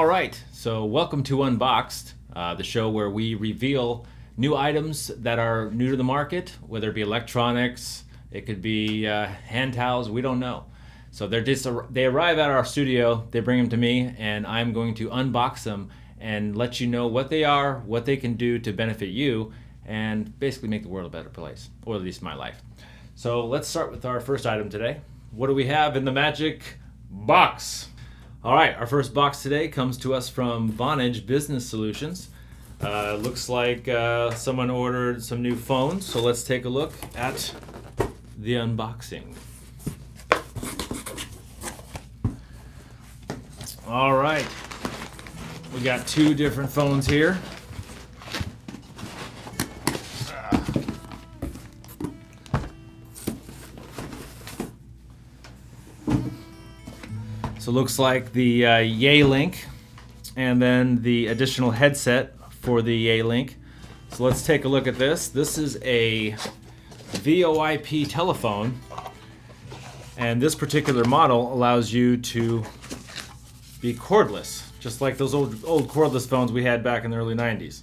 All right, so welcome to Unboxed, the show where we reveal new items that are new to the market, whether it be electronics, it could be hand towels, we don't know. So they arrive at our studio, they bring them to me, and I'm going to unbox them and let you know what they are, what they can do to benefit you, and basically make the world a better place, or at least my life. So let's start with our first item today. What do we have in the magic box? All right, our first box today comes to us from Vonage Business Solutions. Looks like someone ordered some new phones, so let's take a look at the unboxing. All right, we got two different phones here. So it looks like the YeaLink and then the additional headset for the YeaLink. So let's take a look at this. This is a VoIP telephone, and this particular model allows you to be cordless, just like those old cordless phones we had back in the early 90s.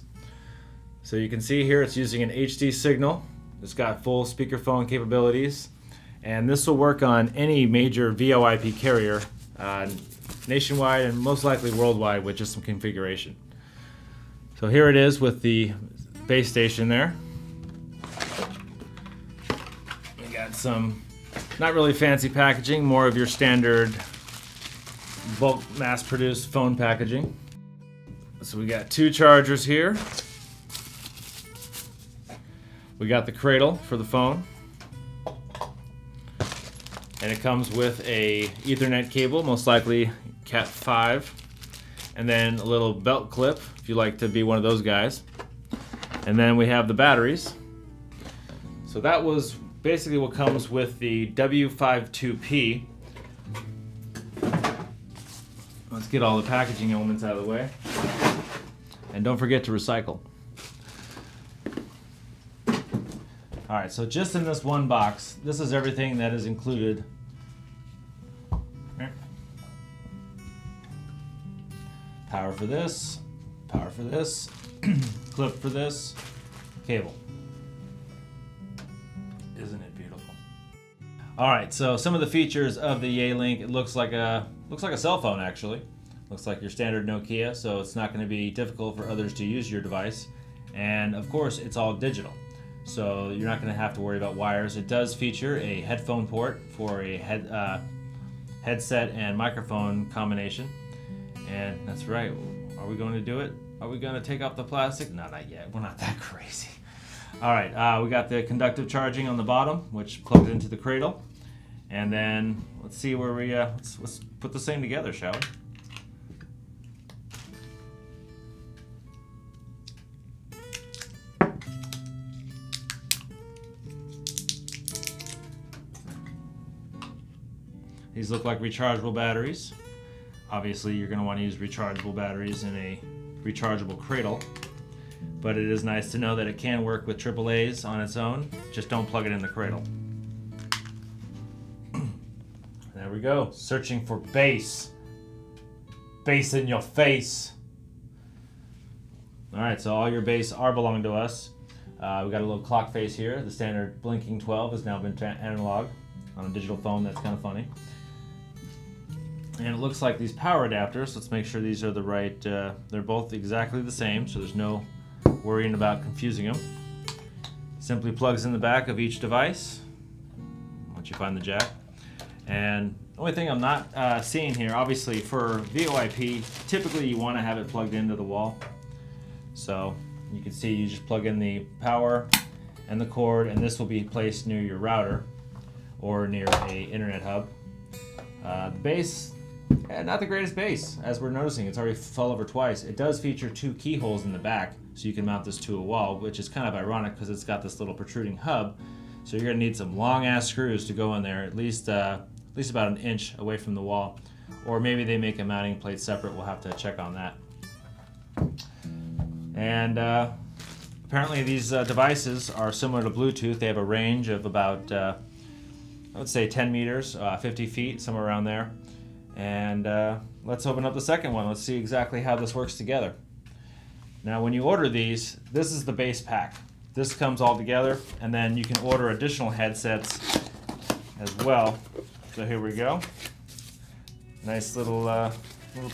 So you can see here it's using an HD signal. It's got full speakerphone capabilities, and this will work on any major VoIP carrier nationwide and most likely worldwide with just some configuration. So here it is with the base station there. We got some not really fancy packaging, more of your standard bulk mass-produced phone packaging. So we got two chargers here. We got the cradle for the phone. And it comes with a Ethernet cable, most likely Cat 5, and then a little belt clip if you like to be one of those guys. And then we have the batteries. So that was basically what comes with the W52P. Let's get all the packaging elements out of the way. And don't forget to recycle. Alright, so just in this one box, this is everything that is included. Power for this, clip for this, cable. Isn't it beautiful? Alright, so some of the features of the YeaLink, it looks like a cell phone actually. Looks like your standard Nokia, so it's not going to be difficult for others to use your device. And of course, it's all digital. So you're not going to have to worry about wires. It does feature a headphone port for a headset and microphone combination. And that's right. Are we going to do it? Are we going to take off the plastic? No, not yet. We're not that crazy. All right, we got the conductive charging on the bottom, which plugs into the cradle. And then let's see where we, let's put this thing together, shall we? These look like rechargeable batteries. Obviously, you're going to want to use rechargeable batteries in a rechargeable cradle, but it is nice to know that it can work with AAAs on its own. Just don't plug it in the cradle. There we go. Searching for bass. Bass in your face. All right, so all your bass are belong to us. We got a little clock face here. The standard blinking 12 has now been analog on a digital phone. That's kind of funny. And it looks like these power adapters, let's make sure these are the right, they're both exactly the same, so there's no worrying about confusing them. Simply plugs in the back of each device, once you find the jack. And the only thing I'm not seeing here, obviously for VoIP, typically you want to have it plugged into the wall. So you can see you just plug in the power and the cord, and this will be placed near your router or near a internet hub. The base, not the greatest base, as we're noticing. It's already fell over twice. It does feature two keyholes in the back, so you can mount this to a wall, which is kind of ironic because it's got this little protruding hub. So you're going to need some long-ass screws to go in there, at least about an inch away from the wall. Or maybe they make a mounting plate separate. We'll have to check on that. And apparently these devices are similar to Bluetooth. They have a range of about I would say 10 meters, 50 feet, somewhere around there. And let's open up the second one. Let's see exactly how this works together. Now when you order these, this is the base pack. This comes all together, and then you can order additional headsets as well. So here we go. Nice little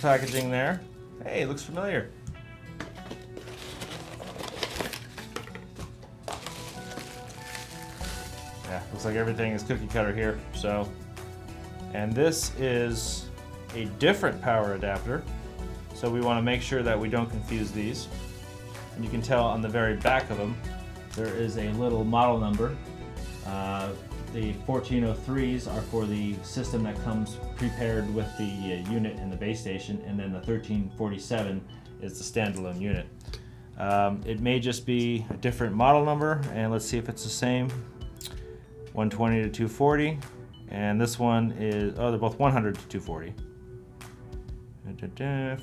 packaging there. Hey, it looks familiar. Yeah, looks like everything is cookie cutter here. So, and this is a different power adapter. So we want to make sure that we don't confuse these. And you can tell on the very back of them, there is a little model number. The 1403s are for the system that comes prepared with the unit in the base station, and then the 1347 is the standalone unit. It may just be a different model number, and let's see if it's the same. 120 to 240, and this one is, oh, they're both 100 to 240.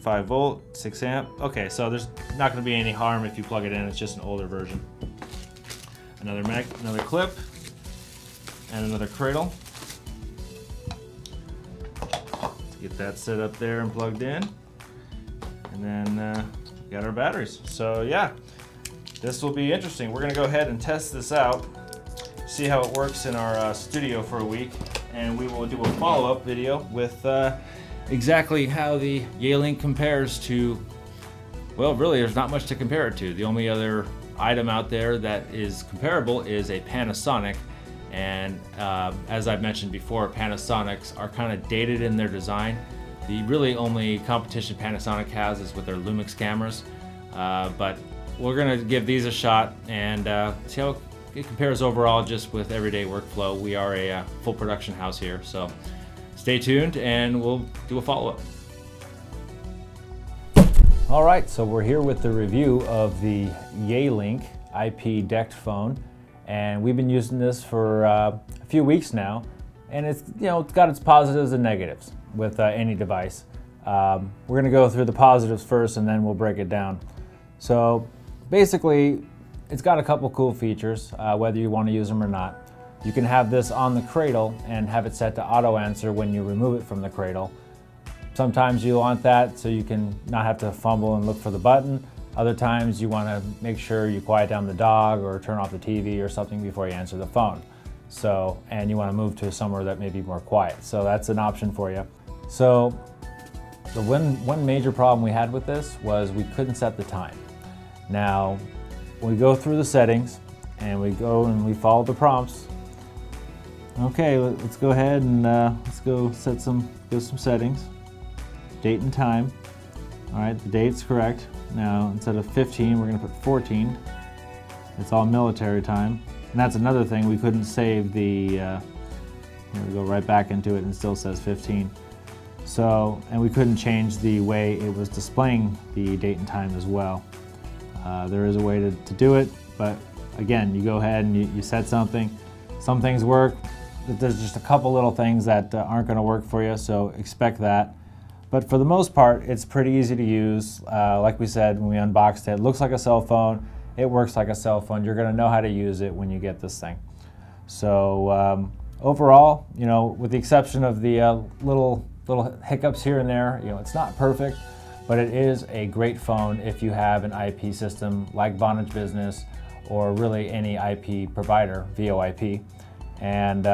5 volt, 6 amp. Okay, so there's not going to be any harm if you plug it in. It's just an older version. Another clip, and another cradle. Let's get that set up there and plugged in. And then we got our batteries. So yeah, this will be interesting. We're going to go ahead and test this out, see how it works in our studio for a week, and we will do a follow-up video with exactly how the YeaLink compares to, well, really there's not much to compare it to. The only other item out there that is comparable is a Panasonic, and as I've mentioned before, Panasonics are kind of dated in their design. The really only competition Panasonic has is with their Lumix cameras, but we're going to give these a shot and see how it compares overall just with everyday workflow. We are a full production house here, so stay tuned and we'll do a follow-up. All right, so we're here with the review of the YeaLink IP Dect phone, and we've been using this for a few weeks now, and it's got its positives and negatives with any device. We're going to go through the positives first, and then we'll break it down. So basically, it's got a couple cool features, whether you want to use them or not. You can have this on the cradle and have it set to auto answer when you remove it from the cradle. Sometimes you want that so you can not have to fumble and look for the button. Other times you want to make sure you quiet down the dog or turn off the TV or something before you answer the phone. So, and you want to move to somewhere that may be more quiet. So that's an option for you. So the one major problem we had with this was we couldn't set the time. Now, we go through the settings and we go and we follow the prompts. Okay, let's go ahead and let's go set some settings. Date and time. All right, the date's correct. Now, instead of 15, we're going to put 14. It's all military time. And that's another thing, we couldn't save the, here we go right back into it and it still says 15. So, and we couldn't change the way it was displaying the date and time as well. There is a way to do it, but again, you go ahead and you set something. Some things work, but there's just a couple little things that aren't going to work for you, so expect that. But for the most part, it's pretty easy to use. Like we said when we unboxed it, it looks like a cell phone. It works like a cell phone. You're going to know how to use it when you get this thing. So overall, with the exception of the little hiccups here and there, it's not perfect, but it is a great phone if you have an IP system like Vonage Business or really any IP provider, VoIP. And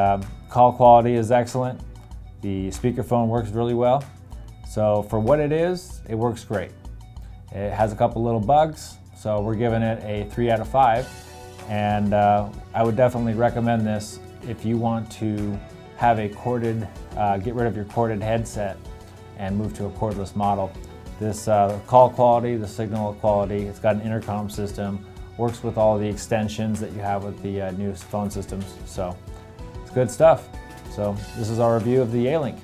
call quality is excellent. The speakerphone works really well. So for what it is, it works great. It has a couple little bugs, so we're giving it a 3 out of 5. And I would definitely recommend this if you want to have a corded, get rid of your corded headset and move to a cordless model. This call quality, the signal quality, it's got an intercom system, works with all the extensions that you have with the new phone systems. So it's good stuff. So this is our review of the YeaLink.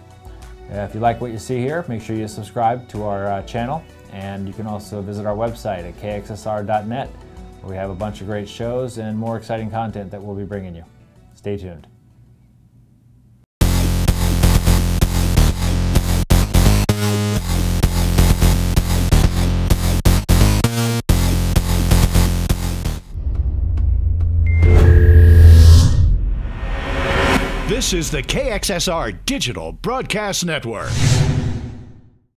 If you like what you see here, make sure you subscribe to our channel, and you can also visit our website at kxsr.net, where we have a bunch of great shows and more exciting content that we'll be bringing you. Stay tuned. This is the KXSR Digital Broadcast Network.